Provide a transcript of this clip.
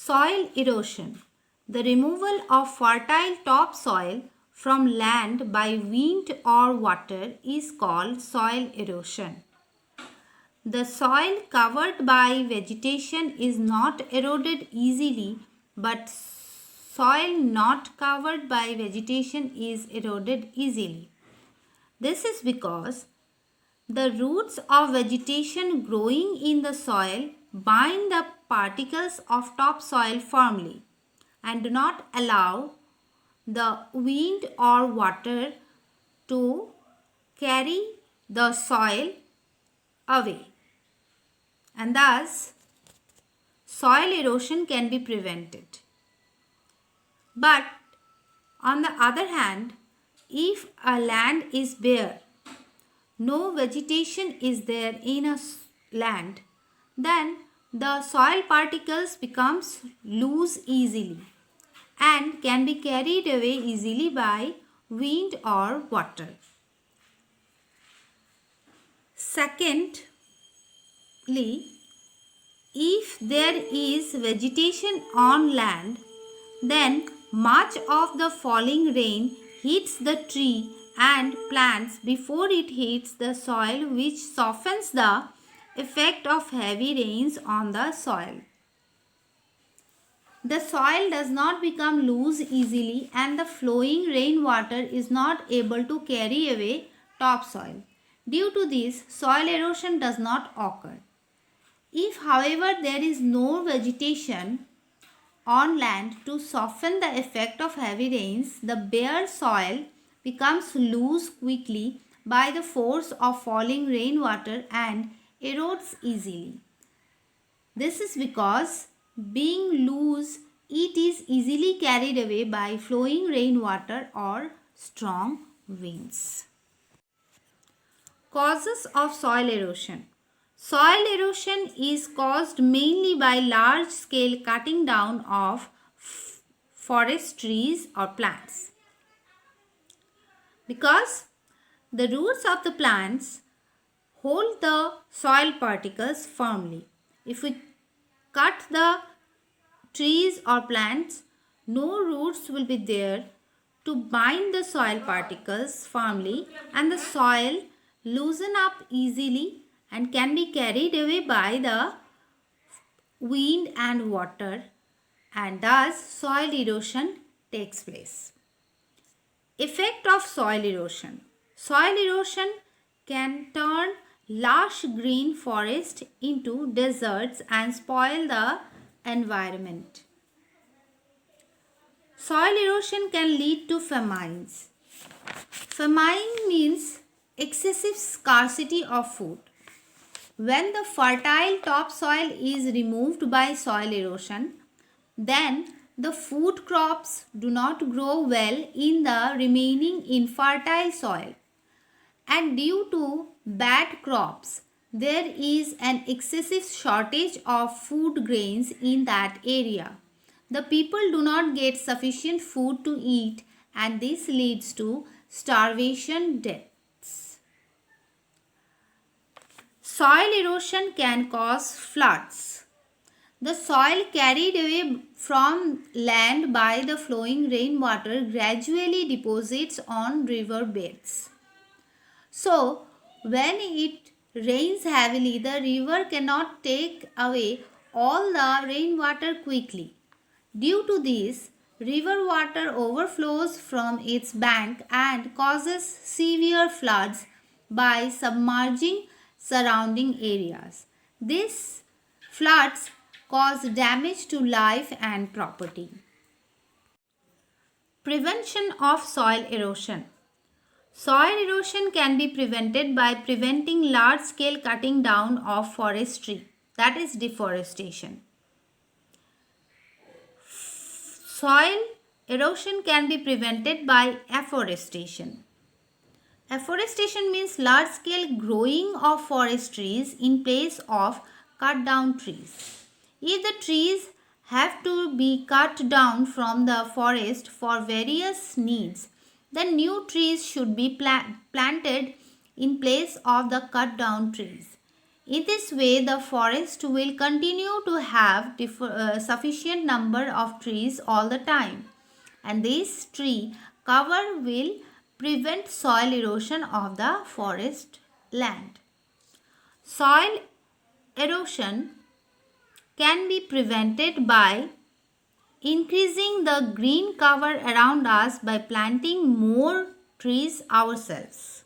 Soil erosion. The removal of fertile topsoil from land by wind or water is called soil erosion. The soil covered by vegetation is not eroded easily, but soil not covered by vegetation is eroded easily. This is because the roots of vegetation growing in the soil bind the particles of topsoil firmly and do not allow the wind or water to carry the soil away. And thus, soil erosion can be prevented. But on the other hand, if a land is bare, no vegetation is there in a land, then the soil particles becomes loose easily and can be carried away easily by wind or water. Secondly, if there is vegetation on land, then much of the falling rain hits the tree and plants before it hits the soil, which softens the effect of heavy rains on the soil. The soil does not become loose easily and the flowing rainwater is not able to carry away topsoil. Due to this, soil erosion does not occur. If, however, there is no vegetation on land to soften the effect of heavy rains, the bare soil becomes loose quickly by the force of falling rainwater and erodes easily. This is because, being loose, it is easily carried away by flowing rainwater or strong winds. Causes of soil erosion. Soil erosion is caused mainly by large-scale cutting down of forest trees or plants. Because the roots of the plants hold the soil particles firmly. If we cut the trees or plants, no roots will be there to bind the soil particles firmly and the soil loosen up easily and can be carried away by the wind and water, and thus soil erosion takes place. Effect of soil erosion. Soil erosion can turn lush green forest into deserts and spoil the environment. Soil erosion can lead to famines. Famine means excessive scarcity of food. When the fertile topsoil is removed by soil erosion, then the food crops do not grow well in the remaining infertile soil. And due to bad crops, there is an excessive shortage of food grains in that area. The people do not get sufficient food to eat, and this leads to starvation deaths. Soil erosion can cause floods. The soil carried away from land by the flowing rainwater gradually deposits on river beds. So, when it rains heavily, the river cannot take away all the rainwater quickly. Due to this, river water overflows from its bank and causes severe floods by submerging surrounding areas. These floods cause damage to life and property. Prevention of soil erosion. Soil erosion can be prevented by preventing large-scale cutting down of forestry, that is deforestation. Soil erosion can be prevented by afforestation. Afforestation means large-scale growing of forest trees in place of cut down trees. If the trees have to be cut down from the forest for various needs, then new trees should be planted in place of the cut down trees. In this way, the forest will continue to have sufficient number of trees all the time, and this tree cover will prevent soil erosion of the forest land. Soil erosion can be prevented by increasing the green cover around us by planting more trees ourselves.